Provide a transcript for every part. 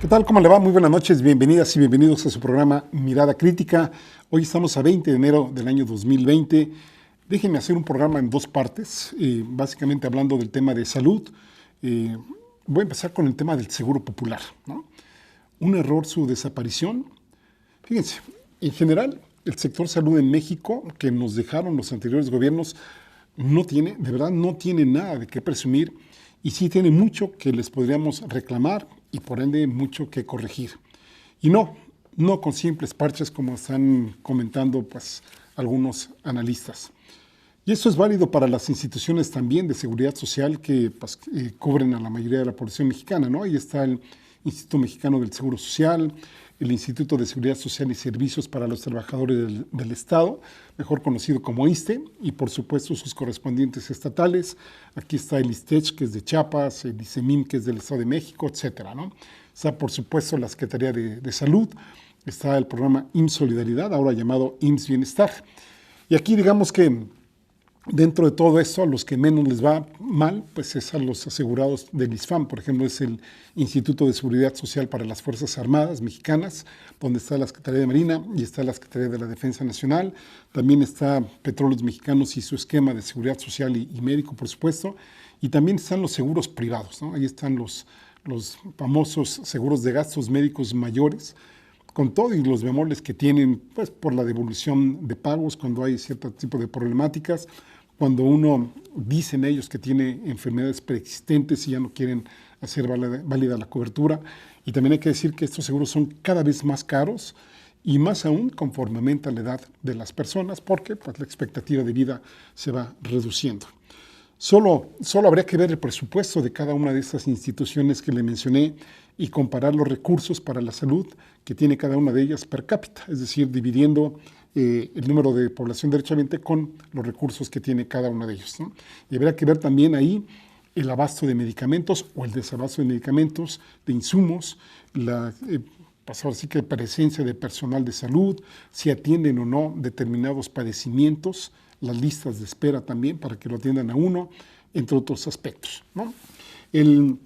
¿Qué tal? ¿Cómo le va? Muy buenas noches, bienvenidas y bienvenidos a su programa Mirada Crítica. Hoy estamos a 20 de enero del año 2020. Déjenme hacer un programa en dos partes, básicamente hablando del tema de salud. Voy a empezar con el tema del seguro popular, ¿no? Un error su desaparición. Fíjense, en general, el sector salud en México, que nos dejaron los anteriores gobiernos, de verdad no tiene nada de qué presumir y sí tiene mucho que les podríamos reclamar y por ende mucho que corregir. Y no con simples parches como están comentando pues algunos analistas. Y eso es válido para las instituciones también de seguridad social que pues, cubren a la mayoría de la población mexicana, ¿no? Ahí está el Instituto Mexicano del Seguro Social, el Instituto de Seguridad Social y Servicios para los Trabajadores del Estado, mejor conocido como ISSSTE, y por supuesto sus correspondientes estatales. Aquí está el ISTECH, que es de Chiapas, el ICEMIM, que es del Estado de México, etcétera, ¿no? Está por supuesto la Secretaría de Salud, está el programa IMSS Solidaridad, ahora llamado IMSS Bienestar. Y aquí digamos que dentro de todo esto, a los que menos les va mal, pues es a los asegurados del ISFAM, por ejemplo, es el Instituto de Seguridad Social para las Fuerzas Armadas Mexicanas, donde está la Secretaría de Marina y está la Secretaría de la Defensa Nacional, también está Petróleos Mexicanos y su esquema de seguridad social y médico, por supuesto, y también están los seguros privados, ¿no? Ahí están los famosos seguros de gastos médicos mayores, con todo y los bemoles que tienen pues, por la devolución de pagos cuando hay cierto tipo de problemáticas, cuando uno dicen ellos que tiene enfermedades preexistentes y ya no quieren hacer válida la cobertura. Y también hay que decir que estos seguros son cada vez más caros y más aún conforme aumenta la edad de las personas porque pues, la expectativa de vida se va reduciendo. Solo habría que ver el presupuesto de cada una de estas instituciones que le mencioné y comparar los recursos para la salud que tiene cada una de ellas per cápita, es decir, dividiendo el número de población derechamente con los recursos que tiene cada uno de ellos, ¿no? Y habría que ver también ahí el abasto de medicamentos o el desabasto de medicamentos, de insumos, pues ahora sí que presencia de personal de salud, si atienden o no determinados padecimientos, las listas de espera también para que lo atiendan a uno, entre otros aspectos, ¿no? El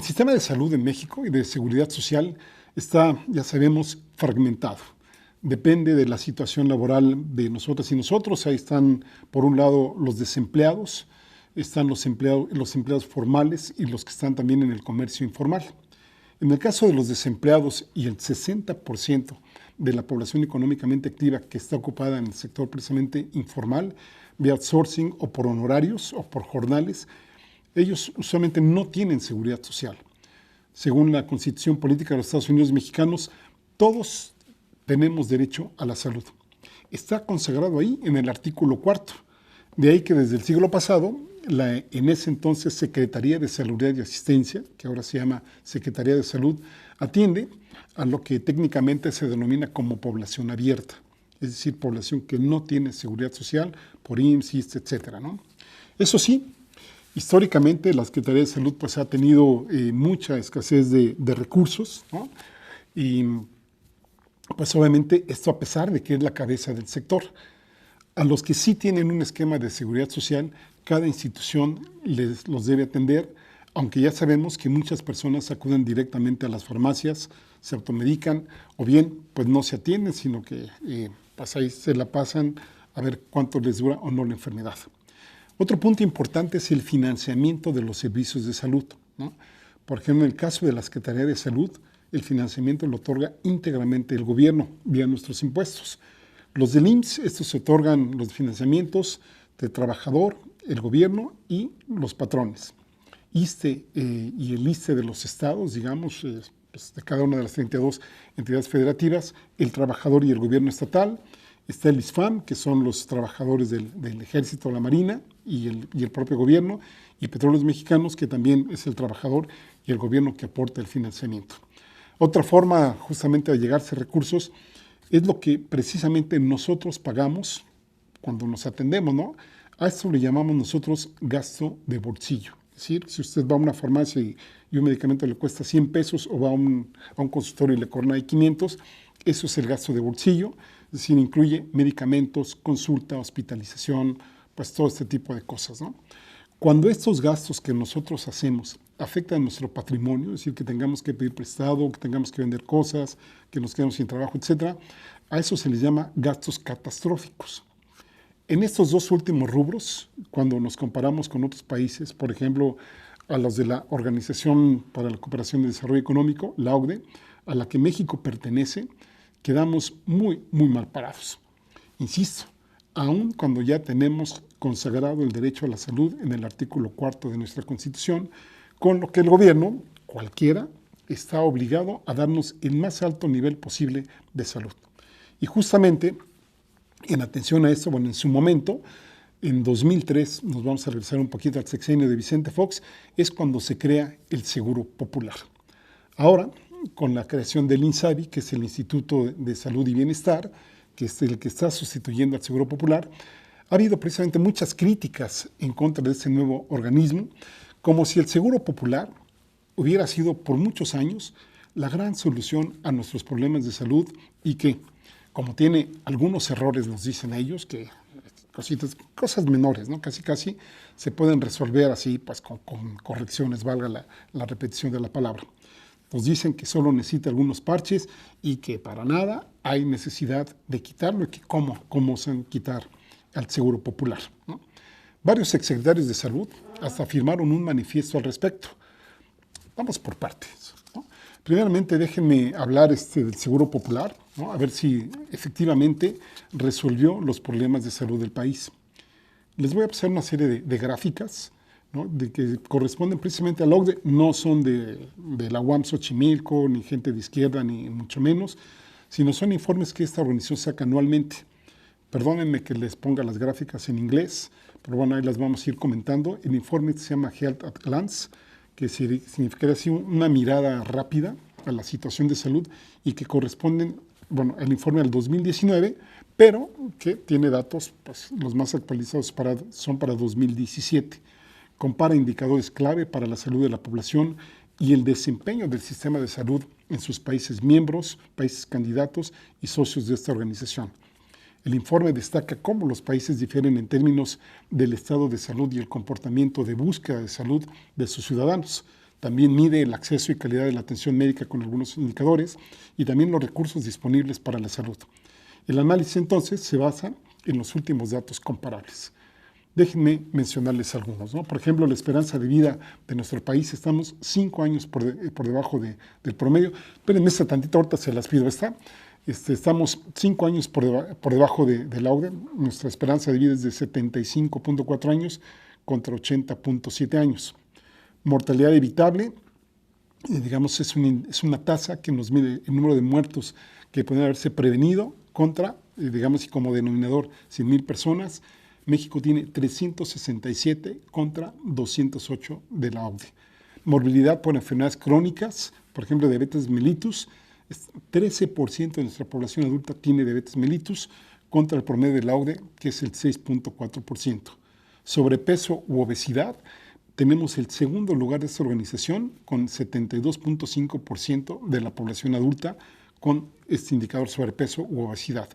sistema de salud en México y de seguridad social está, ya sabemos, fragmentado. Depende de la situación laboral de nosotras y nosotros. Ahí están, por un lado, los desempleados, están los empleados formales y los que están también en el comercio informal. En el caso de los desempleados y el 60% de la población económicamente activa que está ocupada en el sector precisamente informal, vía outsourcing o por honorarios o por jornales, ellos usualmente no tienen seguridad social. Según la Constitución Política de los Estados Unidos Mexicanos, todos tenemos derecho a la salud. Está consagrado ahí en el artículo 4. De ahí que desde el siglo pasado, en ese entonces Secretaría de Salud y Asistencia, que ahora se llama Secretaría de Salud, atiende a lo que técnicamente se denomina como población abierta, es decir, población que no tiene seguridad social por IMSS, ISSSTE, etcétera, ¿no? Eso sí, históricamente la Secretaría de Salud pues, ha tenido mucha escasez de recursos, ¿no? Y pues obviamente esto a pesar de que es la cabeza del sector. A los que sí tienen un esquema de seguridad social, cada institución los debe atender, aunque ya sabemos que muchas personas acuden directamente a las farmacias, se automedican o bien pues no se atienden, sino que pues ahí se la pasan a ver cuánto les dura o no la enfermedad. Otro punto importante es el financiamiento de los servicios de salud, ¿no? Por ejemplo, en el caso de la Secretaría de Salud, el financiamiento lo otorga íntegramente el gobierno vía nuestros impuestos. Los del IMSS, estos se otorgan los financiamientos del trabajador, el gobierno y los patrones. ISSSTE y el ISSSTE de los estados, digamos, pues de cada una de las 32 entidades federativas, el trabajador y el gobierno estatal. Está el ISFAM, que son los trabajadores del Ejército, la Marina y el propio gobierno, y Petróleos Mexicanos, que también es el trabajador y el gobierno que aporta el financiamiento. Otra forma justamente de llegarse recursos es lo que precisamente nosotros pagamos cuando nos atendemos, ¿no? A esto le llamamos nosotros gasto de bolsillo. Es decir, si usted va a una farmacia y un medicamento le cuesta 100 pesos o va a un consultorio y le cobran ahí 500, eso es el gasto de bolsillo. Es decir, incluye medicamentos, consulta, hospitalización, pues todo este tipo de cosas, ¿no? Cuando estos gastos que nosotros hacemos afecta a nuestro patrimonio, es decir, que tengamos que pedir prestado, que tengamos que vender cosas, que nos quedemos sin trabajo, etcétera, a eso se les llama gastos catastróficos. En estos dos últimos rubros, cuando nos comparamos con otros países, por ejemplo, a los de la Organización para la Cooperación y Desarrollo Económico, la OCDE, a la que México pertenece, quedamos muy, muy mal parados. Insisto, aun cuando ya tenemos consagrado el derecho a la salud en el artículo 4 de nuestra Constitución, con lo que el gobierno, cualquiera, está obligado a darnos el más alto nivel posible de salud. Y justamente, en atención a esto, bueno, en su momento, en 2003, nos vamos a regresar un poquito al sexenio de Vicente Fox, es cuando se crea el Seguro Popular. Ahora, con la creación del INSABI, que es el Instituto de Salud y Bienestar, que es el que está sustituyendo al Seguro Popular, ha habido precisamente muchas críticas en contra de este nuevo organismo, como si el Seguro Popular hubiera sido por muchos años la gran solución a nuestros problemas de salud y que, como tiene algunos errores, nos dicen ellos, que cosas menores, ¿no? Casi se pueden resolver así, pues con correcciones, valga la repetición de la palabra. Nos dicen que solo necesita algunos parches y que para nada hay necesidad de quitarlo y que cómo se van a quitar al Seguro Popular, ¿no? Varios exsecretarios de salud hasta firmaron un manifiesto al respecto. Vamos por partes, ¿no? Primeramente, déjenme hablar del Seguro Popular, ¿no? A ver si efectivamente resolvió los problemas de salud del país. Les voy a pasar una serie de gráficas, ¿no? De que corresponden precisamente a la OCDE, no son de la UAM Xochimilco, ni gente de izquierda, ni mucho menos, sino son informes que esta organización saca anualmente. Perdónenme que les ponga las gráficas en inglés, pero bueno, ahí las vamos a ir comentando. El informe se llama Health at Glance, que significaría así una mirada rápida a la situación de salud y que corresponden, bueno, el informe del 2019, pero que tiene datos, pues los más actualizados son para 2017. Compara indicadores clave para la salud de la población y el desempeño del sistema de salud en sus países miembros, países candidatos y socios de esta organización. El informe destaca cómo los países difieren en términos del estado de salud y el comportamiento de búsqueda de salud de sus ciudadanos. También mide el acceso y calidad de la atención médica con algunos indicadores y también los recursos disponibles para la salud. El análisis entonces se basa en los últimos datos comparables. Déjenme mencionarles algunos, ¿no? Por ejemplo, la esperanza de vida de nuestro país, estamos 5 años por debajo del promedio. Espérenme tantito, ahorita se las pido, estamos 5 años por debajo de la OCDE. Nuestra esperanza de vida es de 75.4 años contra 80.7 años. Mortalidad evitable, digamos, es una tasa que nos mide el número de muertos que pueden haberse prevenido contra, digamos, y como denominador 100,000 personas. México tiene 367 contra 208 de la OCDE. Morbilidad por enfermedades crónicas, por ejemplo, diabetes mellitus, 13% de nuestra población adulta tiene diabetes mellitus contra el promedio de la OCDE, que es el 6.4%. Sobrepeso u obesidad, tenemos el segundo lugar de esta organización con 72.5% de la población adulta con este indicador sobrepeso u obesidad.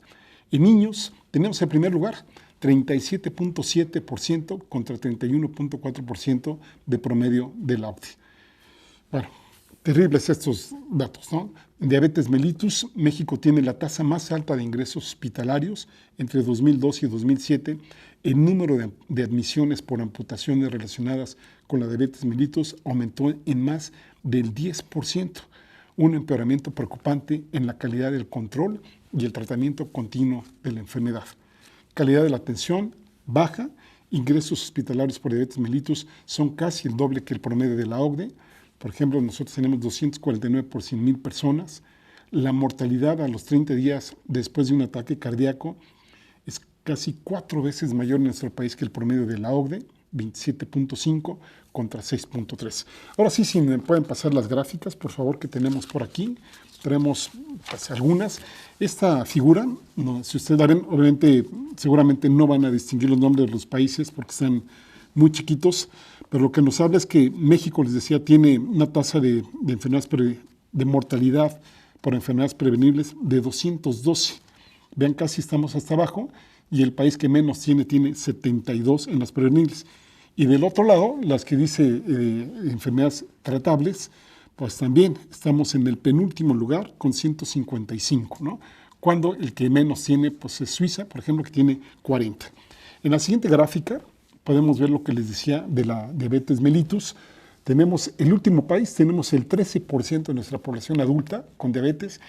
En niños tenemos el primer lugar, 37.7% contra 31.4% de promedio de la OCDE. Bueno, terribles estos datos, ¿no? En diabetes mellitus, México tiene la tasa más alta de ingresos hospitalarios entre 2002 y 2007. El número de admisiones por amputaciones relacionadas con la diabetes mellitus aumentó en más del 10%, un empeoramiento preocupante en la calidad del control y el tratamiento continuo de la enfermedad. Calidad de la atención baja, ingresos hospitalarios por diabetes mellitus son casi el doble que el promedio de la OCDE. Por ejemplo, nosotros tenemos 249 por 100,000 personas. La mortalidad a los 30 días después de un ataque cardíaco es casi 4 veces mayor en nuestro país que el promedio de la OCDE, 27.5 contra 6.3. Ahora sí, si me pueden pasar las gráficas, por favor, que tenemos por aquí. Traemos pues, algunas. Esta figura, no, si ustedes la ven, obviamente, seguramente no van a distinguir los nombres de los países porque están muy chiquitos, pero lo que nos habla es que México, les decía, tiene una tasa de enfermedades de mortalidad por enfermedades prevenibles de 212. Vean, casi estamos hasta abajo, y el país que menos tiene 72 en las prevenibles. Y del otro lado, las que dice enfermedades tratables, pues también estamos en el penúltimo lugar con 155, ¿no? Cuando el que menos tiene pues es Suiza, por ejemplo, que tiene 40. En la siguiente gráfica podemos ver lo que les decía de la diabetes mellitus. Tenemos el último país, tenemos el 13% de nuestra población adulta con diabetes.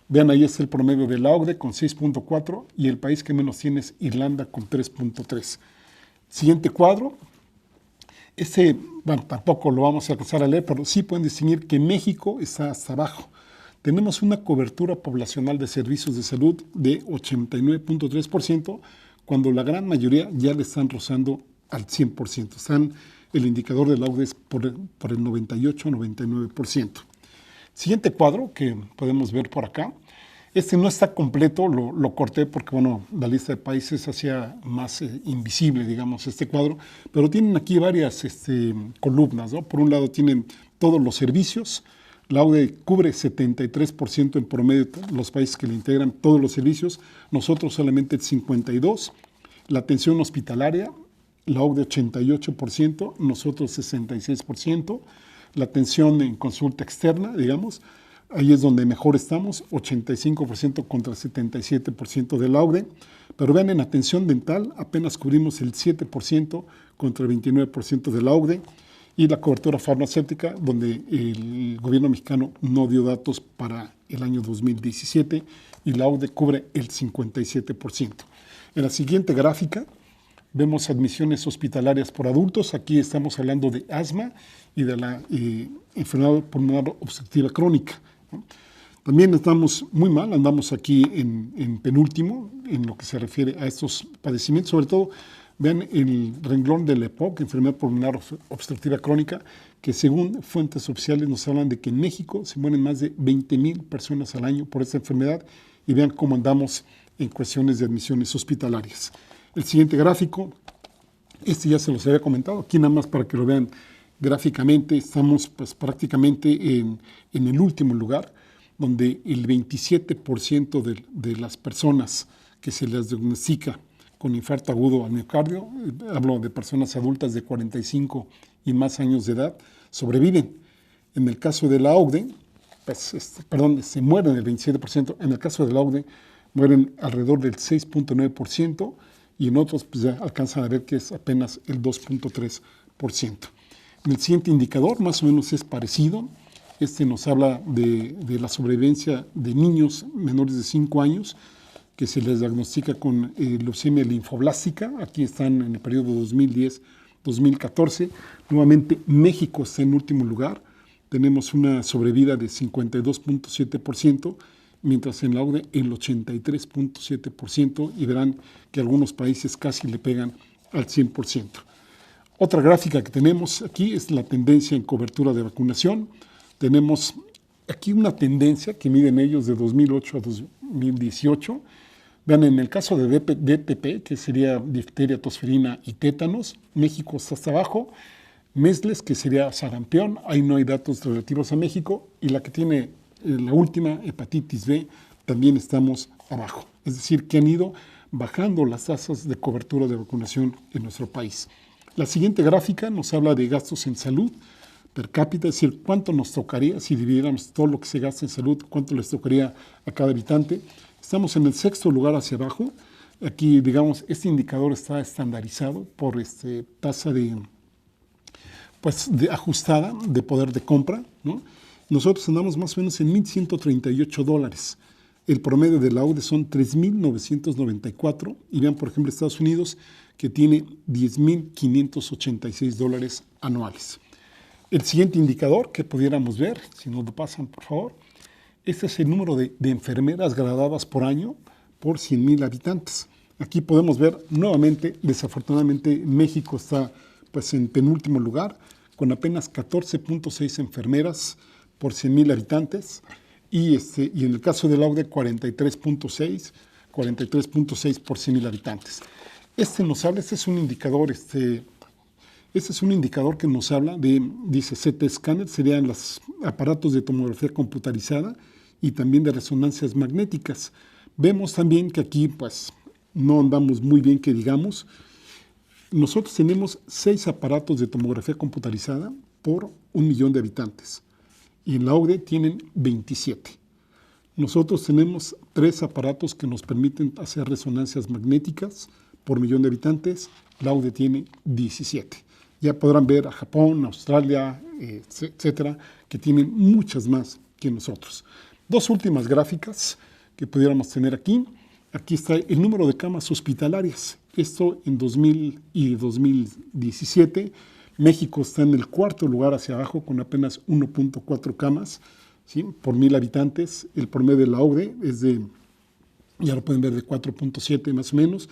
Vean, ahí está el promedio de la OCDE con 6.4 y el país que menos tiene es Irlanda con 3.3. Siguiente cuadro. Bueno, tampoco lo vamos a alcanzar a leer, pero sí pueden distinguir que México está hasta abajo. Tenemos una cobertura poblacional de servicios de salud de 89.3%, cuando la gran mayoría ya le están rozando al 100%. Están, el indicador de la OCDE es por el 98-99%. Siguiente cuadro que podemos ver por acá. Este no está completo, lo corté porque, bueno, la lista de países hacía más invisible, digamos, este cuadro, pero tienen aquí varias columnas, ¿no? Por un lado tienen todos los servicios, la OCDE cubre 73% en promedio de los países que le integran todos los servicios, nosotros solamente el 52%, la atención hospitalaria, la OCDE 88%, nosotros 66%, la atención en consulta externa, digamos, ahí es donde mejor estamos, 85% contra 77% de la OCDE. Pero vean, en atención dental apenas cubrimos el 7% contra el 29% de la OCDE. Y la cobertura farmacéutica, donde el gobierno mexicano no dio datos para el año 2017 y la OCDE cubre el 57%. En la siguiente gráfica vemos admisiones hospitalarias por adultos. Aquí estamos hablando de asma y de la enfermedad pulmonar obstructiva crónica, ¿no? También estamos muy mal, andamos aquí en penúltimo en lo que se refiere a estos padecimientos. Sobre todo, vean el renglón del EPOC, enfermedad pulmonar obstructiva crónica, que según fuentes oficiales nos hablan de que en México se mueren más de 20,000 personas al año por esta enfermedad, y vean cómo andamos en cuestiones de admisiones hospitalarias. El siguiente gráfico, ya se los había comentado, aquí nada más para que lo vean gráficamente, estamos pues prácticamente en el último lugar, donde el 27% de las personas que se les diagnostica con infarto agudo al miocardio, hablo de personas adultas de 45 y más años de edad, sobreviven. En el caso de la OCDE, pues, se mueren el 27%, en el caso de la OCDE mueren alrededor del 6.9%, y en otros pues, ya alcanzan a ver que es apenas el 2.3%. El siguiente indicador más o menos es parecido. Este nos habla de la sobrevivencia de niños menores de 5 años que se les diagnostica con leucemia linfoblástica. Aquí están en el periodo 2010-2014. Nuevamente México está en último lugar. Tenemos una sobrevida de 52.7%, mientras en la OCDE el 83.7%, y verán que algunos países casi le pegan al 100%. Otra gráfica que tenemos aquí es la tendencia en cobertura de vacunación. Tenemos aquí una tendencia que miden ellos de 2008 a 2018. Vean, en el caso de DTP, que sería difteria, tosferina y tétanos, México está hasta abajo. Measles, que sería sarampión, ahí no hay datos relativos a México. Y la que tiene la última, hepatitis B, también estamos abajo. Es decir, que han ido bajando las tasas de cobertura de vacunación en nuestro país. La siguiente gráfica nos habla de gastos en salud per cápita, es decir, cuánto nos tocaría si dividiéramos todo lo que se gasta en salud, cuánto les tocaría a cada habitante. Estamos en el 6º lugar hacia abajo. Aquí, digamos, este indicador está estandarizado por tasa de ajustada de poder de compra, ¿no? Nosotros andamos más o menos en $1,138. El promedio de la OCDE son 3,994. Y vean, por ejemplo, Estados Unidos, que tiene $10,586 anuales. El siguiente indicador que pudiéramos ver, si nos lo pasan, por favor, este es el número de enfermeras graduadas por año por 100,000 habitantes. Aquí podemos ver nuevamente, desafortunadamente, México está pues, en penúltimo lugar, con apenas 14.6 enfermeras por 100,000 habitantes, y en el caso de la OCDE 43.6 por 100,000 habitantes. Este es un indicador, que nos habla dice CT scanner, serían los aparatos de tomografía computarizada y también de resonancias magnéticas. Vemos también que aquí pues no andamos muy bien, que digamos. nosotros tenemos 6 aparatos de tomografía computarizada por 1 millón de habitantes y en la OCDE tienen 27. Nosotros tenemos 3 aparatos que nos permiten hacer resonancias magnéticas por 1 millón de habitantes, la OCDE tiene 17. Ya podrán ver a Japón, Australia, etcétera, que tienen muchas más que nosotros. 2 últimas gráficas que pudiéramos tener aquí. Aquí está el número de camas hospitalarias. Esto en 2000 y 2017. México está en el 4.º lugar hacia abajo con apenas 1.4 camas, ¿sí?, por 1,000 habitantes. El promedio de la OCDE es de, ya lo pueden ver, de 4.7 más o menos.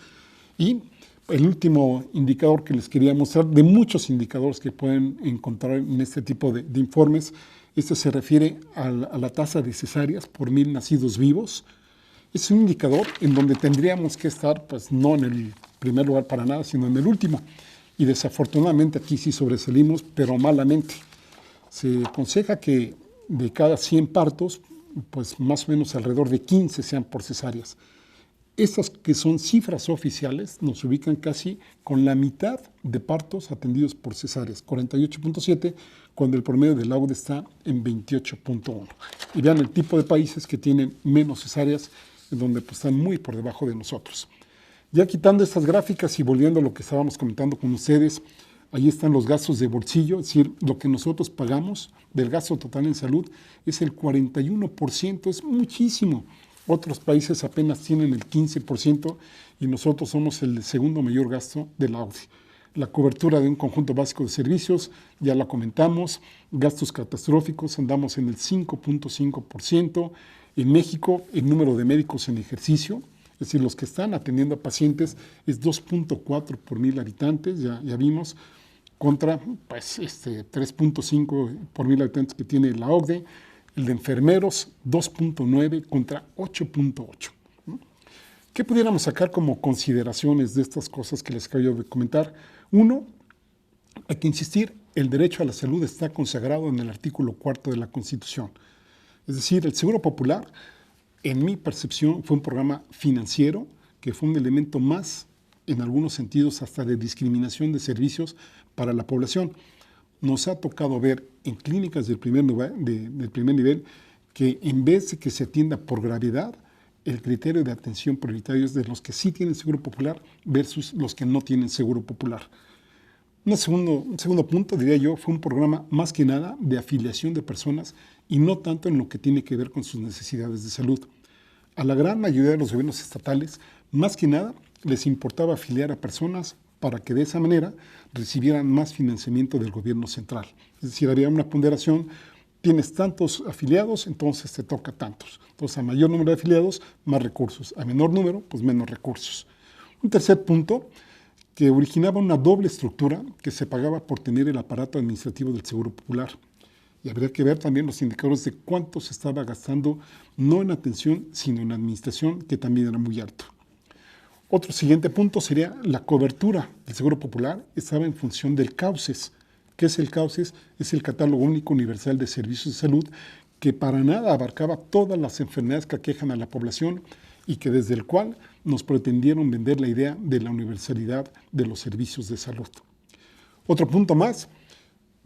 Y el último indicador que les quería mostrar, de muchos indicadores que pueden encontrar en este tipo de informes, este se refiere a la tasa de cesáreas por 1,000 nacidos vivos. Es un indicador en donde tendríamos que estar, pues no en el primer lugar para nada, sino en el último. Y desafortunadamente aquí sí sobresalimos, pero malamente. Se aconseja que de cada 100 partos, pues más o menos alrededor de 15 sean por cesáreas. Estas que son cifras oficiales nos ubican casi con la mitad de partos atendidos por cesáreas, 48.7, cuando el promedio del OCDE está en 28.1. Y vean el tipo de países que tienen menos cesáreas, en donde pues, están muy por debajo de nosotros. Ya quitando estas gráficas y volviendo a lo que estábamos comentando con ustedes, ahí están los gastos de bolsillo, es decir, lo que nosotros pagamos del gasto total en salud es el 41%, es muchísimo. Otros países apenas tienen el 15% y nosotros somos el segundo mayor gasto de la OCDE. La cobertura de un conjunto básico de servicios, ya la comentamos, gastos catastróficos, andamos en el 5.5%. En México, el número de médicos en ejercicio, es decir, los que están atendiendo a pacientes, es 2.4 por 1,000 habitantes, ya vimos, contra pues, 3.5 por 1,000 habitantes que tiene la OCDE. El de enfermeros, 2.9 contra 8.8. ¿Qué pudiéramos sacar como consideraciones de estas cosas que les acabo de comentar? Uno, hay que insistir, el derecho a la salud está consagrado en el artículo 4 de la Constitución. Es decir, el Seguro Popular, en mi percepción, fue un programa financiero que fue un elemento más, en algunos sentidos, hasta de discriminación de servicios para la población. Nos ha tocado ver en clínicas del primer nivel que en vez de que se atienda por gravedad, el criterio de atención prioritario es de los que sí tienen seguro popular versus los que no tienen seguro popular. Un segundo punto, diría yo, fue un programa más que nada de afiliación de personas y no tanto en lo que tiene que ver con sus necesidades de salud. A la gran mayoría de los gobiernos estatales, más que nada, les importaba afiliar a personas para que de esa manera recibieran más financiamiento del gobierno central. Es decir, había una ponderación, tienes tantos afiliados, entonces te toca tantos. Entonces, a mayor número de afiliados, más recursos. A menor número, pues menos recursos. Un tercer punto, que originaba una doble estructura que se pagaba por tener el aparato administrativo del Seguro Popular. Y habría que ver también los indicadores de cuánto se estaba gastando, no en atención, sino en administración, que también era muy alto. Otro siguiente punto sería la cobertura del Seguro Popular estaba en función del CAUCES. ¿Qué es el CAUCES? Es el Catálogo Único Universal de Servicios de Salud, que para nada abarcaba todas las enfermedades que aquejan a la población y que desde el cual nos pretendieron vender la idea de la universalidad de los servicios de salud. Otro punto más,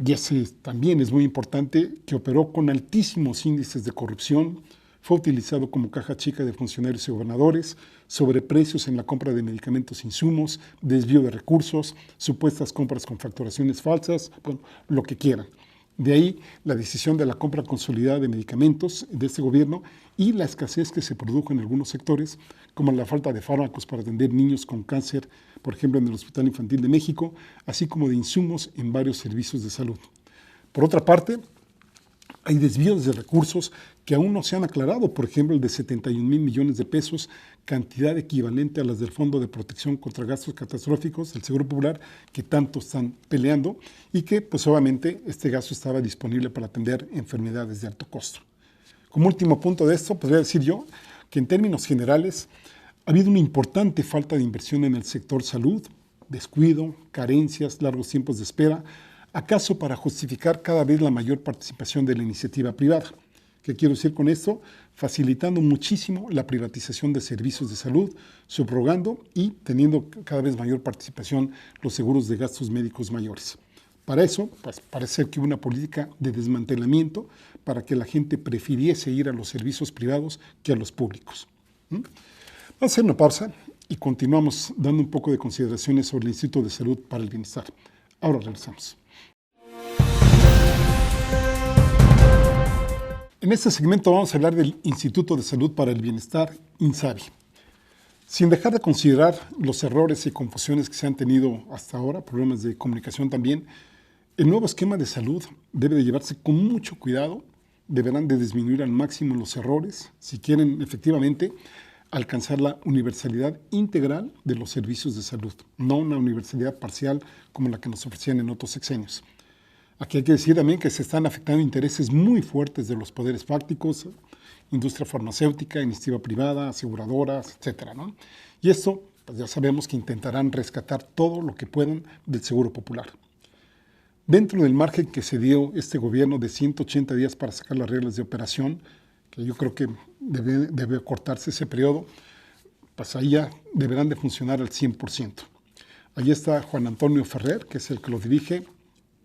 y ese también es muy importante, que operó con altísimos índices de corrupción, fue utilizado como caja chica de funcionarios y gobernadores, sobreprecios en la compra de medicamentos e insumos, desvío de recursos, supuestas compras con facturaciones falsas, bueno, lo que quieran. De ahí la decisión de la compra consolidada de medicamentos de este gobierno y la escasez que se produjo en algunos sectores, como la falta de fármacos para atender niños con cáncer, por ejemplo en el Hospital Infantil de México, así como de insumos en varios servicios de salud. Por otra parte, hay desvíos de recursos que aún no se han aclarado, por ejemplo el de 71,000 millones de pesos, cantidad equivalente a las del Fondo de Protección contra Gastos Catastróficos del Seguro Popular, que tanto están peleando y que pues obviamente este gasto estaba disponible para atender enfermedades de alto costo. Como último punto de esto, podría decir yo que en términos generales ha habido una importante falta de inversión en el sector salud, descuido, carencias, largos tiempos de espera, acaso para justificar cada vez la mayor participación de la iniciativa privada. ¿Qué quiero decir con esto? Facilitando muchísimo la privatización de servicios de salud, subrogando y teniendo cada vez mayor participación los seguros de gastos médicos mayores. Para eso, pues, parece ser que hubo una política de desmantelamiento para que la gente prefiriese ir a los servicios privados que a los públicos. Vamos a hacer una pausa y continuamos dando un poco de consideraciones sobre el Instituto de Salud para el Bienestar. Ahora regresamos. En este segmento vamos a hablar del Instituto de Salud para el Bienestar, INSABI. Sin dejar de considerar los errores y confusiones que se han tenido hasta ahora, problemas de comunicación también, el nuevo esquema de salud debe de llevarse con mucho cuidado, deberán de disminuir al máximo los errores si quieren efectivamente alcanzar la universalidad integral de los servicios de salud, no una universalidad parcial como la que nos ofrecían en otros sexenios. Aquí hay que decir también que se están afectando intereses muy fuertes de los poderes fácticos, industria farmacéutica, iniciativa privada, aseguradoras, etcétera, ¿no? Y esto, pues ya sabemos que intentarán rescatar todo lo que puedan del seguro popular. Dentro del margen que se dio este gobierno de 180 días para sacar las reglas de operación, que yo creo que debe cortarse ese periodo, pues ahí ya deberán de funcionar al 100%. Ahí está Juan Antonio Ferrer, que es el que lo dirige.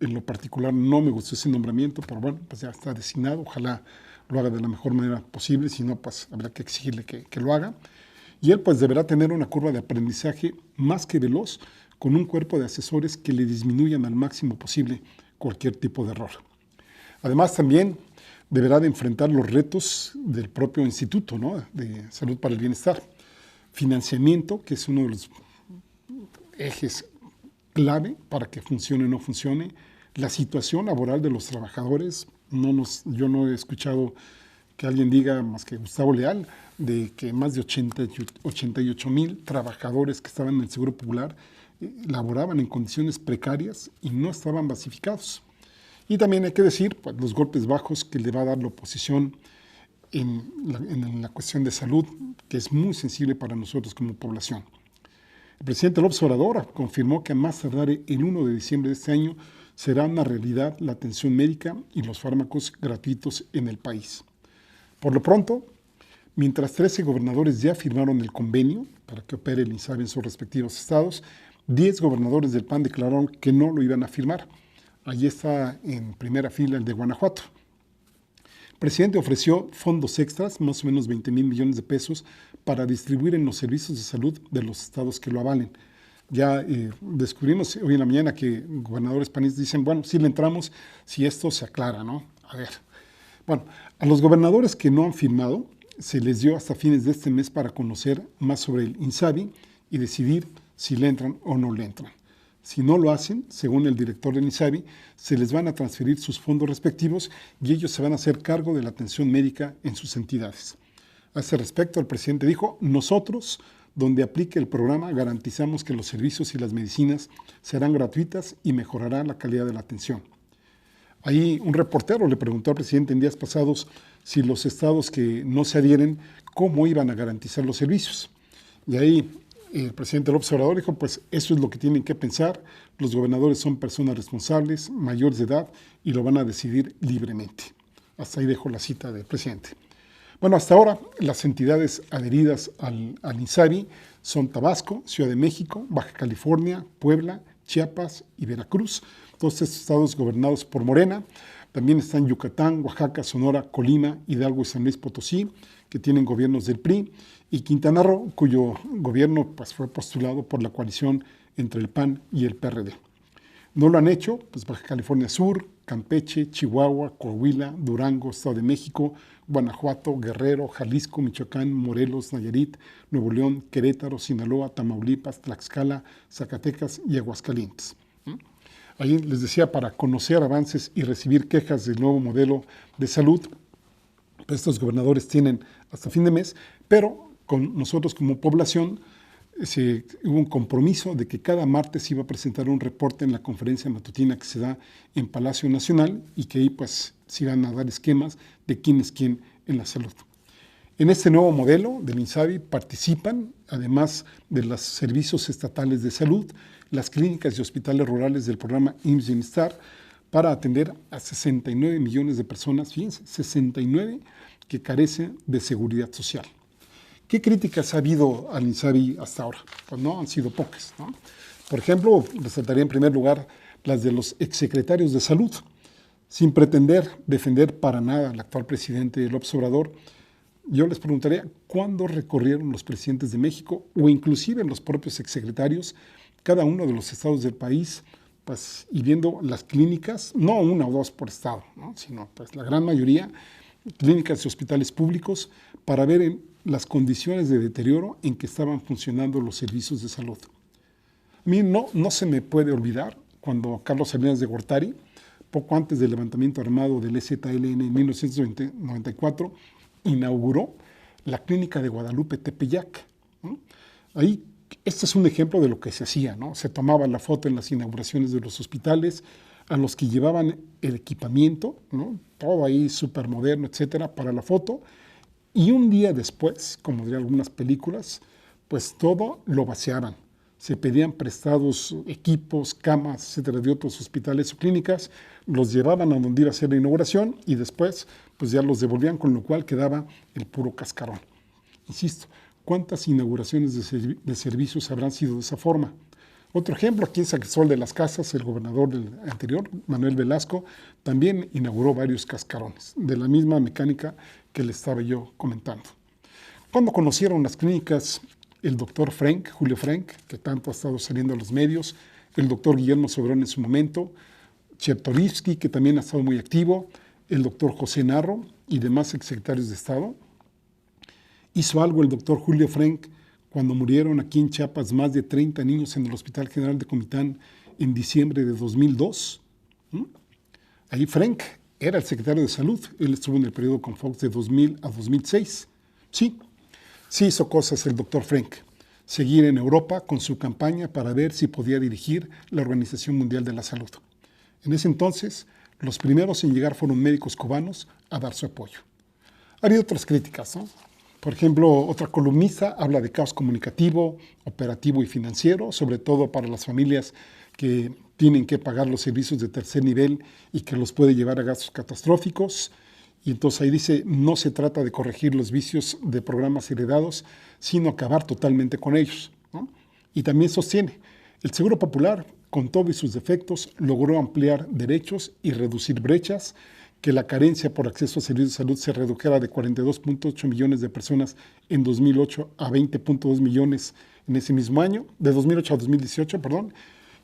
En lo particular no me gustó ese nombramiento, pero bueno, pues ya está designado. Ojalá lo haga de la mejor manera posible, si no, pues habrá que exigirle que lo haga. Y él pues deberá tener una curva de aprendizaje más que veloz, con un cuerpo de asesores que le disminuyan al máximo posible cualquier tipo de error. Además también deberá de enfrentar los retos del propio Instituto, ¿no?, de Salud para el Bienestar. Financiamiento, que es uno de los ejes clave para que funcione o no funcione. La situación laboral de los trabajadores, yo no he escuchado que alguien diga, más que Gustavo Leal, de que más de 88,000 trabajadores que estaban en el Seguro Popular laboraban en condiciones precarias y no estaban basificados. Y también hay que decir pues, los golpes bajos que le va a dar la oposición en la cuestión de salud, que es muy sensible para nosotros como población. El presidente López Obrador confirmó que a más tardar el 1 de diciembre de este año será una realidad la atención médica y los fármacos gratuitos en el país. Por lo pronto, mientras 13 gobernadores ya firmaron el convenio para que opere el INSABI en sus respectivos estados, 10 gobernadores del PAN declararon que no lo iban a firmar. Allí está en primera fila el de Guanajuato. El presidente ofreció fondos extras, más o menos 20,000 millones de pesos, para distribuir en los servicios de salud de los estados que lo avalen. Ya descubrimos hoy en la mañana que gobernadores panistas dicen, bueno, sí le entramos si esto se aclara, ¿no? A ver. Bueno, a los gobernadores que no han firmado se les dio hasta fines de este mes para conocer más sobre el INSABI y decidir si le entran o no le entran. Si no lo hacen, según el director del INSABI, se les van a transferir sus fondos respectivos y ellos se van a hacer cargo de la atención médica en sus entidades. A ese respecto, el presidente dijo, nosotros, donde aplique el programa, garantizamos que los servicios y las medicinas serán gratuitas y mejorará la calidad de la atención. Ahí un reportero le preguntó al presidente en días pasados si los estados que no se adhieren, cómo iban a garantizar los servicios. Y ahí el presidente López Obrador dijo, pues eso es lo que tienen que pensar, los gobernadores son personas responsables, mayores de edad, y lo van a decidir libremente. Hasta ahí dejo la cita del presidente. Bueno, hasta ahora las entidades adheridas al INSABI son Tabasco, Ciudad de México, Baja California, Puebla, Chiapas y Veracruz, todos estos estados gobernados por Morena. También están Yucatán, Oaxaca, Sonora, Colima, Hidalgo y San Luis Potosí, que tienen gobiernos del PRI, y Quintana Roo, cuyo gobierno pues, fue postulado por la coalición entre el PAN y el PRD. No lo han hecho, pues Baja California Sur, Campeche, Chihuahua, Coahuila, Durango, Estado de México, Guanajuato, Guerrero, Jalisco, Michoacán, Morelos, Nayarit, Nuevo León, Querétaro, Sinaloa, Tamaulipas, Tlaxcala, Zacatecas y Aguascalientes. Ahí les decía, para conocer avances y recibir quejas del nuevo modelo de salud, pues estos gobernadores tienen hasta fin de mes, pero con nosotros como población hubo un compromiso de que cada martes se iba a presentar un reporte en la conferencia matutina que se da en Palacio Nacional y que ahí pues se iban a dar esquemas de quién es quién en la salud. En este nuevo modelo del INSABI participan, además de los servicios estatales de salud, las clínicas y hospitales rurales del programa IMSS Bienestar, para atender a 69 millones de personas, fíjense, 69 que carecen de seguridad social. ¿Qué críticas ha habido al INSABI hasta ahora? Pues no, han sido pocas, ¿no? Por ejemplo, resaltaría en primer lugar las de los exsecretarios de salud. Sin pretender defender para nada al actual presidente López Obrador, yo les preguntaría cuándo recorrieron los presidentes de México o inclusive los propios exsecretarios cada uno de los estados del país, pues, y viendo las clínicas, no una o dos por estado, ¿no? Sino pues la gran mayoría, clínicas y hospitales públicos, para ver las condiciones de deterioro en que estaban funcionando los servicios de salud. A mí no se me puede olvidar cuando Carlos Salinas de Gortari, poco antes del levantamiento armado del EZLN en 1994, inauguró la clínica de Guadalupe Tepeyac, ¿no? Ahí, este es un ejemplo de lo que se hacía, ¿no? Se tomaba la foto en las inauguraciones de los hospitales, a los que llevaban el equipamiento, ¿no? Todo ahí súper moderno, etcétera, para la foto, y un día después, como dirían algunas películas, pues todo lo vaciaban. Se pedían prestados equipos, camas, etcétera, de otros hospitales o clínicas, los llevaban a donde iba a ser la inauguración y después pues ya los devolvían, con lo cual quedaba el puro cascarón. Insisto, ¿cuántas inauguraciones de servicios habrán sido de esa forma? Otro ejemplo, aquí en San Cristóbal de las Casas, el gobernador del anterior, Manuel Velasco, también inauguró varios cascarones, de la misma mecánica que le estaba yo comentando. Cuando conocieron las clínicas, el doctor Frank, Julio Frank, que tanto ha estado saliendo a los medios, el doctor Guillermo Soberón en su momento, Chertorivsky, que también ha estado muy activo, el doctor José Narro y demás exsecretarios de Estado. Hizo algo el doctor Julio Frank cuando murieron aquí en Chiapas más de 30 niños en el Hospital General de Comitán en diciembre de 2002. Ahí Frank era el secretario de Salud, él estuvo en el periodo con Fox de 2000 a 2006. Sí hizo cosas el doctor Frank. Seguir en Europa con su campaña para ver si podía dirigir la Organización Mundial de la Salud. En ese entonces, los primeros en llegar fueron médicos cubanos a dar su apoyo. Ha habido otras críticas, ¿no? Por ejemplo, otra columnista habla de caos comunicativo, operativo y financiero, sobre todo para las familias que tienen que pagar los servicios de tercer nivel y que los puede llevar a gastos catastróficos. Y entonces ahí dice, no se trata de corregir los vicios de programas heredados, sino acabar totalmente con ellos, ¿no? Y también sostiene, el Seguro Popular, con todos sus defectos, logró ampliar derechos y reducir brechas, que la carencia por acceso a servicios de salud se redujera de 42.8 millones de personas en 2008 a 20.2 millones en ese mismo año, de 2008 a 2018,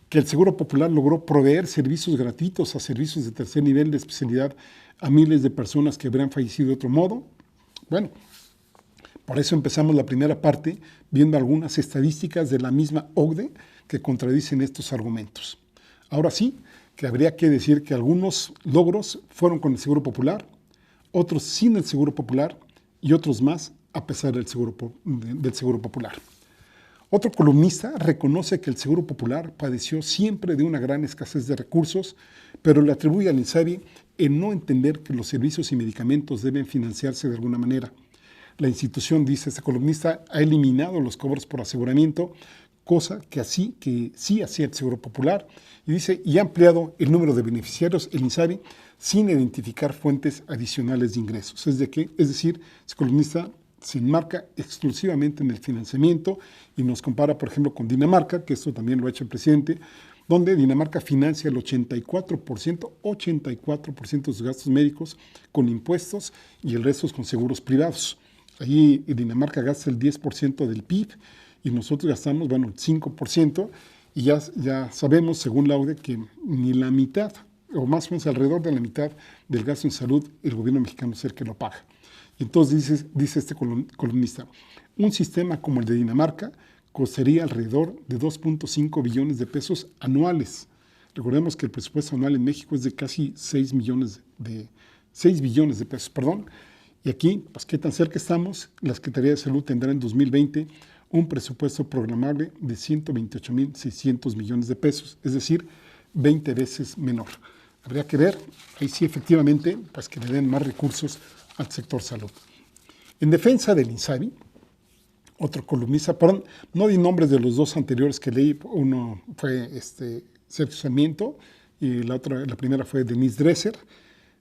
que el Seguro Popular logró proveer servicios gratuitos a servicios de tercer nivel de especialidad a miles de personas que habrían fallecido de otro modo. Bueno, por eso empezamos la primera parte viendo algunas estadísticas de la misma OCDE que contradicen estos argumentos. Ahora sí, que habría que decir que algunos logros fueron con el Seguro Popular, otros sin el Seguro Popular y otros más a pesar del Seguro Popular. Otro columnista reconoce que el Seguro Popular padeció siempre de una gran escasez de recursos, pero le atribuye al INSABI en no entender que los servicios y medicamentos deben financiarse de alguna manera. La institución, dice este columnista, ha eliminado los cobros por aseguramiento, cosa que sí hacía el Seguro Popular, y dice, y ha ampliado el número de beneficiarios, el INSABI, sin identificar fuentes adicionales de ingresos. Es decir, este columnista se enmarca exclusivamente en el financiamiento y nos compara, por ejemplo, con Dinamarca, que esto también lo ha hecho el presidente, donde Dinamarca financia el 84% de sus gastos médicos con impuestos y el resto es con seguros privados. Allí Dinamarca gasta el 10% del PIB y nosotros gastamos, el 5%, y ya sabemos, según la OCDE, que ni la mitad, o más o menos alrededor de la mitad del gasto en salud, el gobierno mexicano es el que lo paga. Entonces dice este columnista, un sistema como el de Dinamarca costaría alrededor de 2.5 billones de pesos anuales. Recordemos que el presupuesto anual en México es de casi 6 billones de pesos. Y aquí, pues qué tan cerca estamos, la Secretaría de Salud tendrá en 2020 un presupuesto programable de 128.600 millones de pesos, es decir, 20 veces menor. Habría que ver, ahí sí efectivamente, pues que le den más recursos al sector salud. En defensa del INSABI, otro columnista, no di nombres de los dos anteriores que leí, uno fue Sergio Sarmiento la primera fue Denise Dresser,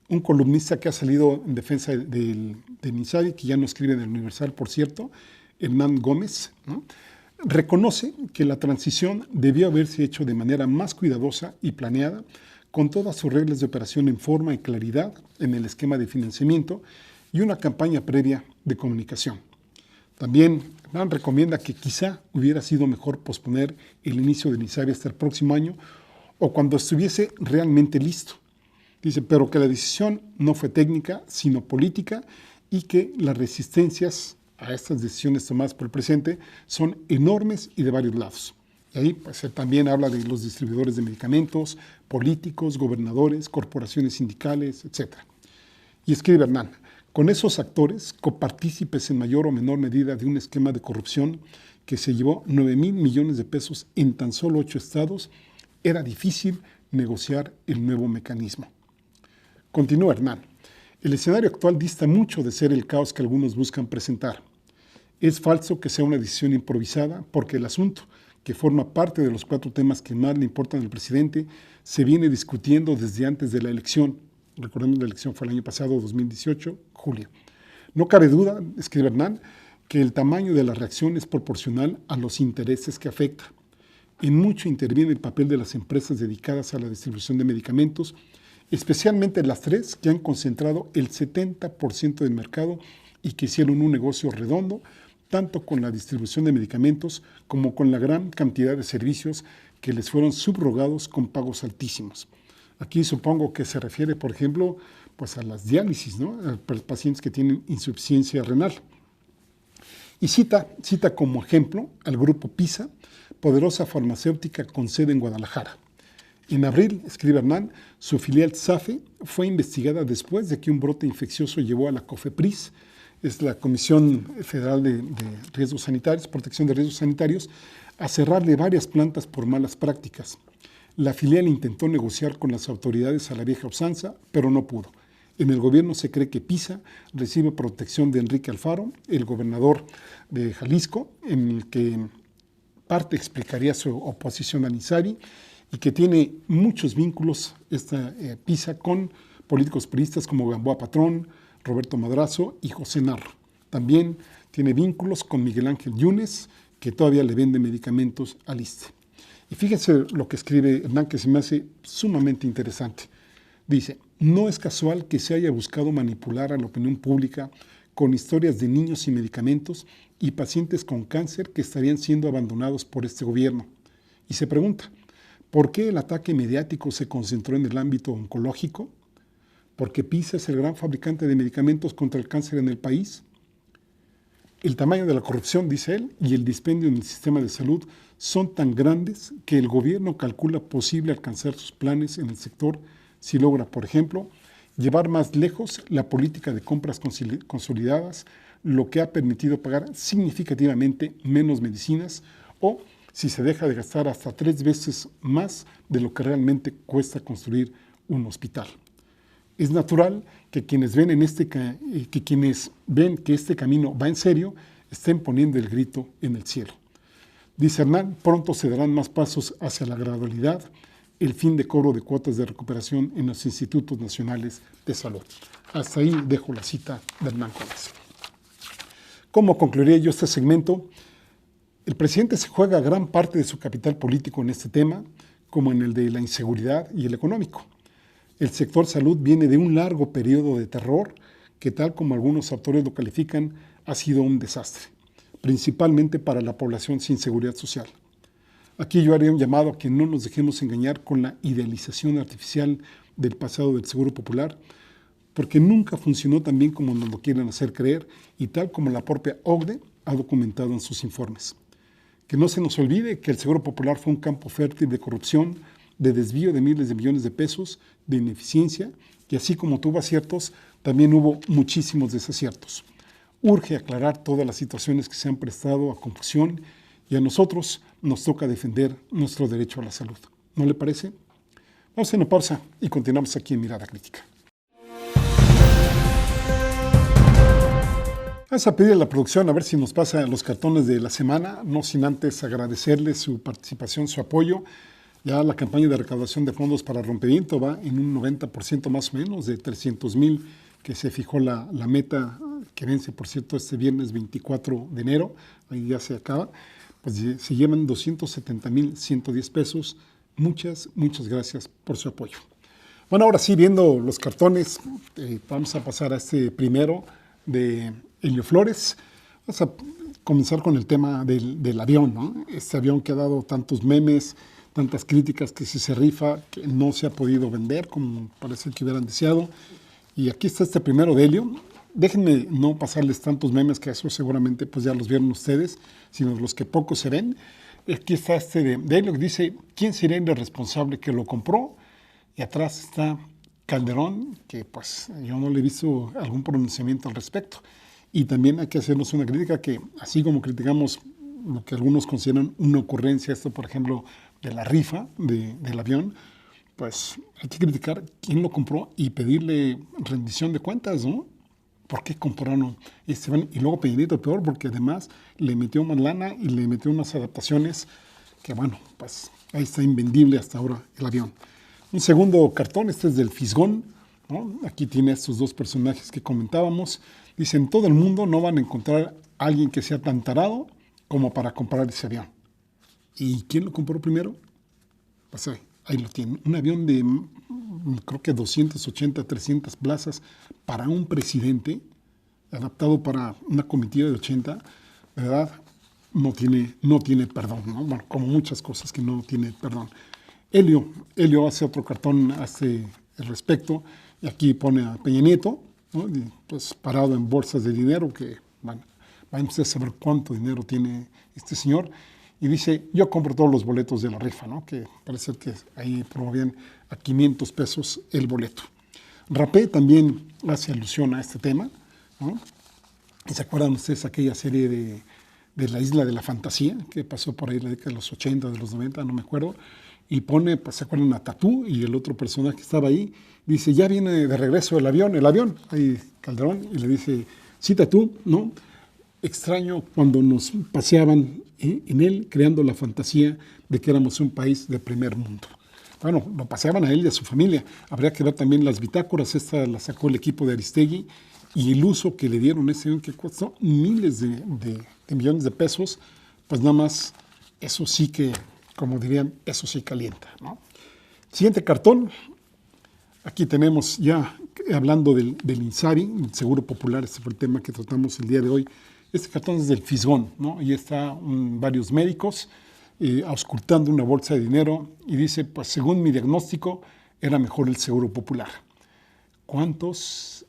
un columnista que ha salido en defensa de Insabi, que ya no escribe en el Universal, por cierto, Hernán Gómez, ¿no? Reconoce que la transición debió haberse hecho de manera más cuidadosa y planeada, con todas sus reglas de operación en forma y claridad en el esquema de financiamiento y una campaña previa de comunicación. También Hernán recomienda que quizá hubiera sido mejor posponer el inicio de Insabi hasta el próximo año o cuando estuviese realmente listo. Dice, pero que la decisión no fue técnica, sino política, y que las resistencias a estas decisiones tomadas por el presidente son enormes y de varios lados. Y ahí pues, él también habla de los distribuidores de medicamentos, políticos, gobernadores, corporaciones sindicales, etc. Y escribe Hernán, con esos actores, copartícipes en mayor o menor medida de un esquema de corrupción que se llevó 9,000 millones de pesos en tan solo 8 estados, era difícil negociar el nuevo mecanismo. Continúa Hernán, el escenario actual dista mucho de ser el caos que algunos buscan presentar. Es falso que sea una decisión improvisada porque el asunto, que forma parte de los 4 temas que más le importan al presidente, se viene discutiendo desde antes de la elección. Recordemos, la elección fue el año pasado, 2018, julio. No cabe duda, escribe Hernán, que el tamaño de la reacción es proporcional a los intereses que afecta. En mucho interviene el papel de las empresas dedicadas a la distribución de medicamentos, especialmente las 3 que han concentrado el 70% del mercado y que hicieron un negocio redondo, tanto con la distribución de medicamentos como con la gran cantidad de servicios que les fueron subrogados con pagos altísimos. Aquí supongo que se refiere, por ejemplo, pues a las diálisis, ¿no? A los pacientes que tienen insuficiencia renal. Y cita como ejemplo al grupo PISA, poderosa farmacéutica con sede en Guadalajara. En abril, escribe Hernán, su filial SAFE fue investigada después de que un brote infeccioso llevó a la COFEPRIS, es la Comisión Federal de Riesgos Sanitarios, Protección de Riesgos Sanitarios, a cerrarle varias plantas por malas prácticas. La filial intentó negociar con las autoridades a la vieja usanza, pero no pudo. En el gobierno se cree que PISA recibe protección de Enrique Alfaro, el gobernador de Jalisco, en el que parte explicaría su oposición a Insabi, y que tiene muchos vínculos esta PISA con políticos priistas como Gamboa Patrón, Roberto Madrazo y José Narro. También tiene vínculos con Miguel Ángel Yunes, que todavía le vende medicamentos al ISSSTE. Y fíjense lo que escribe Hernán, que se me hace sumamente interesante. Dice, no es casual que se haya buscado manipular a la opinión pública con historias de niños y medicamentos y pacientes con cáncer que estarían siendo abandonados por este gobierno. Y se pregunta, ¿por qué el ataque mediático se concentró en el ámbito oncológico? ¿Porque PISA es el gran fabricante de medicamentos contra el cáncer en el país? El tamaño de la corrupción, dice él, y el dispendio en el sistema de salud son tan grandes que el gobierno calcula posible alcanzar sus planes en el sector si logra, por ejemplo, llevar más lejos la política de compras consolidadas, lo que ha permitido pagar significativamente menos medicinas, o si se deja de gastar hasta 3 veces más de lo que realmente cuesta construir un hospital. Es natural que quienes ven que este camino va en serio estén poniendo el grito en el cielo. Dice Hernán, pronto se darán más pasos hacia la gradualidad, el fin de cobro de cuotas de recuperación en los institutos nacionales de salud. Hasta ahí dejo la cita de Hernán Gómez. ¿Cómo concluiría yo este segmento? El presidente se juega gran parte de su capital político en este tema, como en el de la inseguridad y el económico. El sector salud viene de un largo periodo de terror que, tal como algunos autores lo califican, ha sido un desastre, principalmente para la población sin seguridad social. Aquí yo haría un llamado a que no nos dejemos engañar con la idealización artificial del pasado del Seguro Popular, porque nunca funcionó tan bien como nos lo quieren hacer creer y tal como la propia OCDE ha documentado en sus informes. Que no se nos olvide que el Seguro Popular fue un campo fértil de corrupción, de desvío de miles de millones de pesos, de ineficiencia, y así como tuvo aciertos, también hubo muchísimos desaciertos. Urge aclarar todas las situaciones que se han prestado a confusión y a nosotros nos toca defender nuestro derecho a la salud. ¿No le parece? Vamos a hacer una pausa y continuamos aquí en Mirada Crítica. Vamos a pedir a la producción a ver si nos pasa los cartones de la semana, no sin antes agradecerles su participación, su apoyo. Ya la campaña de recaudación de fondos para rompimiento va en un 90% más o menos, de 300,000 que se fijó la meta, que vence, por cierto, este viernes 24 de enero, ahí ya se acaba, pues se llevan 270,110 pesos. Muchas gracias por su apoyo. Bueno, ahora sí, viendo los cartones, vamos a pasar a este primero de Helio Flores. Vamos a comenzar con el tema del avión, ¿no? Este avión que ha dado tantos memes, tantas críticas, que si se rifa, que no se ha podido vender como parece que hubieran deseado. Y aquí está este primero de Helio. Déjenme no pasarles tantos memes, que eso seguramente pues ya los vieron ustedes, sino los que pocos se ven. Aquí está este de Helio que dice: ¿quién sería el responsable que lo compró? Y atrás está Calderón, que pues yo no le he visto algún pronunciamiento al respecto. Y también hay que hacernos una crítica, que así como criticamos lo que algunos consideran una ocurrencia, esto por ejemplo de la rifa del avión, pues hay que criticar quién lo compró y pedirle rendición de cuentas, ¿no? ¿Por qué compraron este avión? Y luego Peña Nieto peor, porque además le metió más lana y le metió unas adaptaciones que, bueno, pues ahí está invendible hasta ahora el avión. Un segundo cartón, este es del Fisgón, ¿no? Aquí tiene estos dos personajes que comentábamos. Dice: en todo el mundo no van a encontrar a alguien que sea tan tarado como para comprar ese avión. ¿Y quién lo compró primero? Pues ahí lo tienen. Un avión de, creo que 280, 300 plazas para un presidente, adaptado para una comitiva de 80, de verdad, no tiene perdón, ¿no? Bueno, como muchas cosas que no tiene perdón. Helio hace otro cartón hace el respecto, y aquí pone a Peña Nieto, ¿no? Y pues parado en bolsas de dinero, que van ustedes a saber cuánto dinero tiene este señor. Y dice: yo compro todos los boletos de la rifa, ¿no? Que parece que ahí promovían a 500 pesos el boleto. Rapé también hace alusión a este tema, ¿no? ¿Y se acuerdan ustedes aquella serie de la Isla de la Fantasía, que pasó por ahí en la década de los 80, de los 90, no me acuerdo? Y pone, pues se acuerdan, a Tatú, y el otro personaje que estaba ahí, dice: ya viene de regreso el avión, ahí Calderón, y le dice: sí, Tatú, ¿no? Extraño cuando nos paseaban en él, creando la fantasía de que éramos un país de primer mundo. Bueno, lo paseaban a él y a su familia. Habría que ver también las bitácoras, esta la sacó el equipo de Aristegui, y el uso que le dieron a ese avión, que costó miles de millones de pesos, pues nada más, eso sí que, como dirían, eso sí calienta, ¿no? Siguiente cartón. Aquí tenemos ya, hablando del INSABI, el Seguro Popular. Este fue el tema que tratamos el día de hoy. Este cartón es del Fisgón, ¿no? Y está varios médicos auscultando una bolsa de dinero, y dice: pues según mi diagnóstico, era mejor el Seguro Popular. ¿Cuántos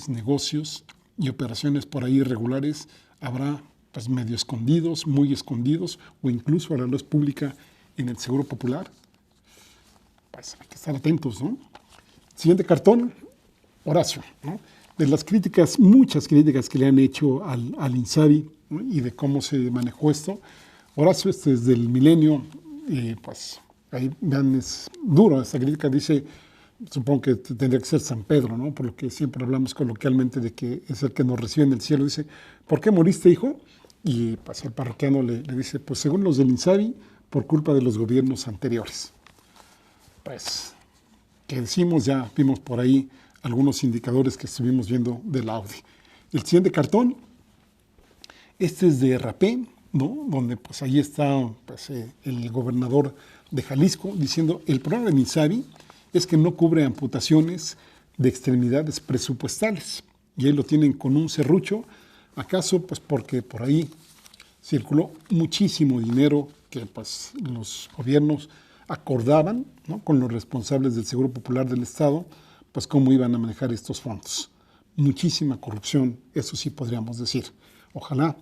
negocios y operaciones por ahí irregulares habrá, pues medio escondidos, muy escondidos, o incluso a la luz pública en el Seguro Popular? Pues hay que estar atentos, ¿no? Siguiente cartón, Horacio, ¿no? De las críticas, muchas críticas que le han hecho al INSABI, ¿no? Y de cómo se manejó esto. Horacio, desde el Milenio, pues ahí vean, es duro esta crítica. Dice: supongo que tendría que ser San Pedro, ¿no? Por lo que siempre hablamos coloquialmente de que es el que nos recibe en el cielo. Dice: ¿por qué moriste, hijo? Y pues el parroquiano le dice: pues según los del INSABI, por culpa de los gobiernos anteriores. Pues, ¿qué decimos? Ya vimos por ahí algunos indicadores que estuvimos viendo del Audi. El siguiente cartón, este es de Rapé, ¿no? Donde pues ahí está pues, el gobernador de Jalisco diciendo: el problema del INSABI es que no cubre amputaciones de extremidades presupuestales. Y ahí lo tienen con un serrucho. ¿Acaso? Pues porque por ahí circuló muchísimo dinero que pues los gobiernos acordaban, ¿no?, con los responsables del Seguro Popular del Estado, pues cómo iban a manejar estos fondos. Muchísima corrupción, eso sí podríamos decir. Ojalá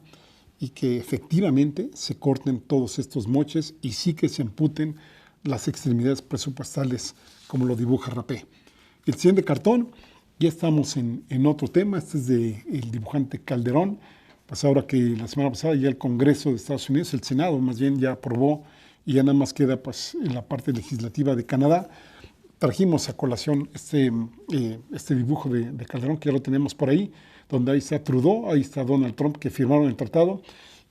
y que efectivamente se corten todos estos moches y sí que se amputen las extremidades presupuestales, como lo dibuja Rapé. El siguiente cartón, ya estamos en otro tema. Este es del dibujante Calderón. Pues ahora que la semana pasada ya el Congreso de Estados Unidos, el Senado más bien, ya aprobó, y ya nada más queda pues en la parte legislativa de Canadá. Trajimos a colación este dibujo de Calderón, que ya lo tenemos por ahí, donde ahí está Trudeau, ahí está Donald Trump, que firmaron el tratado,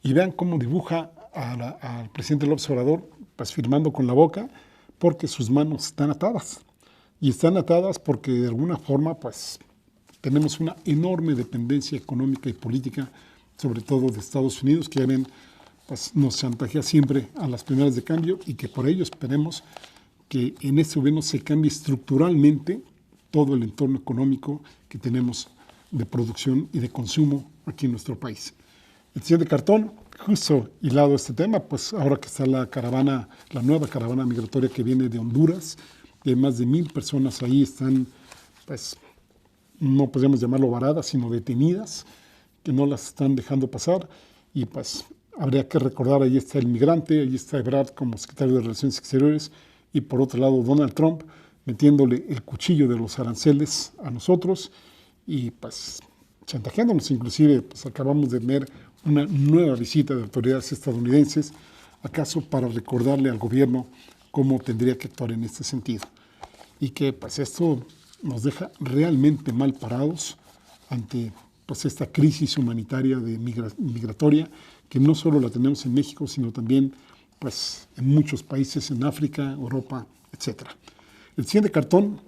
y vean cómo dibuja al presidente López Obrador pues firmando con la boca porque sus manos están atadas. Y están atadas porque de alguna forma pues tenemos una enorme dependencia económica y política, sobre todo de Estados Unidos, que ya ven, pues nos chantajea siempre a las primeras de cambio y que por ello esperemos que en este gobierno se cambie estructuralmente todo el entorno económico que tenemos de producción y de consumo aquí en nuestro país. El siguiente cartón, justo hilado a este tema, pues ahora que está la nueva caravana migratoria que viene de Honduras, de más de 1,000 personas ahí están, pues, no podríamos llamarlo varadas, sino detenidas, que no las están dejando pasar, y pues habría que recordar, ahí está el migrante, ahí está Ebrard como secretario de Relaciones Exteriores, y por otro lado Donald Trump metiéndole el cuchillo de los aranceles a nosotros, y pues chantajeándonos. Inclusive pues acabamos de tener una nueva visita de autoridades estadounidenses, acaso para recordarle al gobierno cómo tendría que actuar en este sentido. Y que pues esto nos deja realmente mal parados ante pues esta crisis humanitaria migratoria, que no solo la tenemos en México, sino también pues en muchos países en África, Europa, etc. El siguiente cartón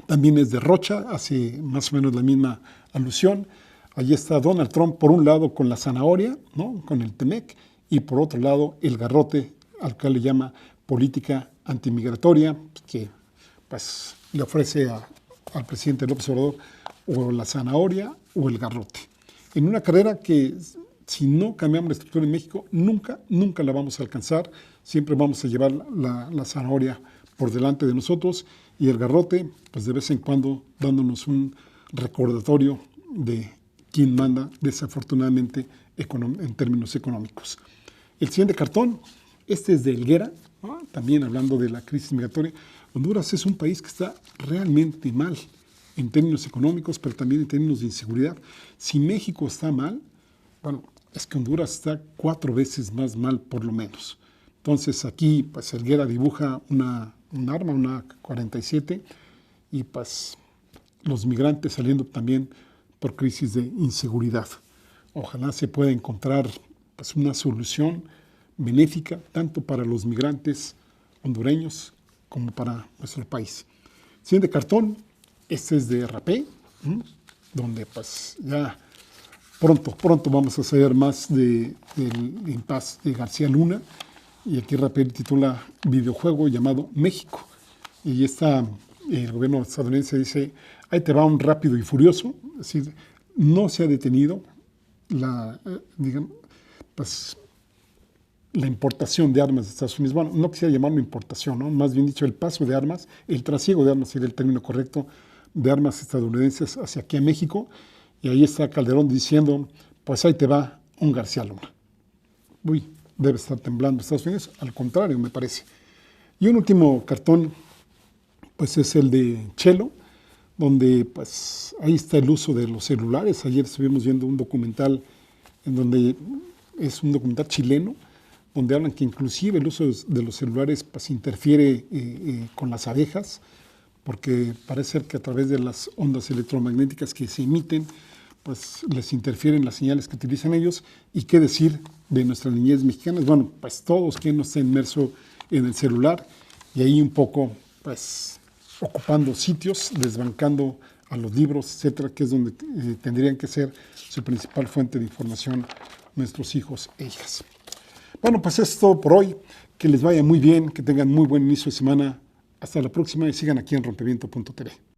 también es de Rocha, hace más o menos la misma alusión. Allí está Donald Trump, por un lado con la zanahoria, ¿no?, con el Temec, y por otro lado el garrote, al que le llama política antimigratoria, que pues le ofrece al presidente López Obrador o la zanahoria o el garrote. En una carrera que, si no cambiamos la estructura en México, nunca la vamos a alcanzar. Siempre vamos a llevar la zanahoria por delante de nosotros y el garrote, pues de vez en cuando dándonos un recordatorio de quién manda, desafortunadamente, en términos económicos. El siguiente cartón, este es de Helguera, ¿no?, también hablando de la crisis migratoria. Honduras es un país que está realmente mal en términos económicos, pero también en términos de inseguridad. Si México está mal, bueno, es que Honduras está 4 veces más mal, por lo menos. Entonces aquí, pues Helguera dibuja un arma, una 47, y pues los migrantes saliendo también por crisis de inseguridad. Ojalá se pueda encontrar pues una solución benéfica tanto para los migrantes hondureños como para nuestro país. Siguiente cartón, este es de Rapé, donde pues ya pronto vamos a saber más del impasse de García Luna, y aquí Rapé titula videojuego llamado México, y el gobierno estadounidense dice, ahí te va un rápido y furioso, es decir, no se ha detenido la importación de armas de Estados Unidos. Bueno, no quisiera llamarlo importación, ¿no?, más bien dicho, el paso de armas, el trasiego de armas sería el término correcto, de armas estadounidenses hacia aquí a México, y ahí está Calderón diciendo, pues ahí te va un García Luna. Uy, debe estar temblando Estados Unidos, al contrario, me parece. Y un último cartón, pues es el de Chelo, donde pues ahí está el uso de los celulares. Ayer estuvimos viendo un documental es un documental chileno, donde hablan que inclusive el uso de los celulares pues interfiere con las abejas, porque parece ser que a través de las ondas electromagnéticas que se emiten, pues les interfieren las señales que utilizan ellos. Y qué decir de nuestras niñez mexicanas, bueno, pues todos quien no está inmerso en el celular, y ahí un poco pues ocupando sitios, desbancando a los libros, etcétera, que es donde tendrían que ser su principal fuente de información nuestros hijos e hijas. Bueno, pues eso es todo por hoy. Que les vaya muy bien, que tengan muy buen inicio de semana. Hasta la próxima y sigan aquí en rompeviento.tv.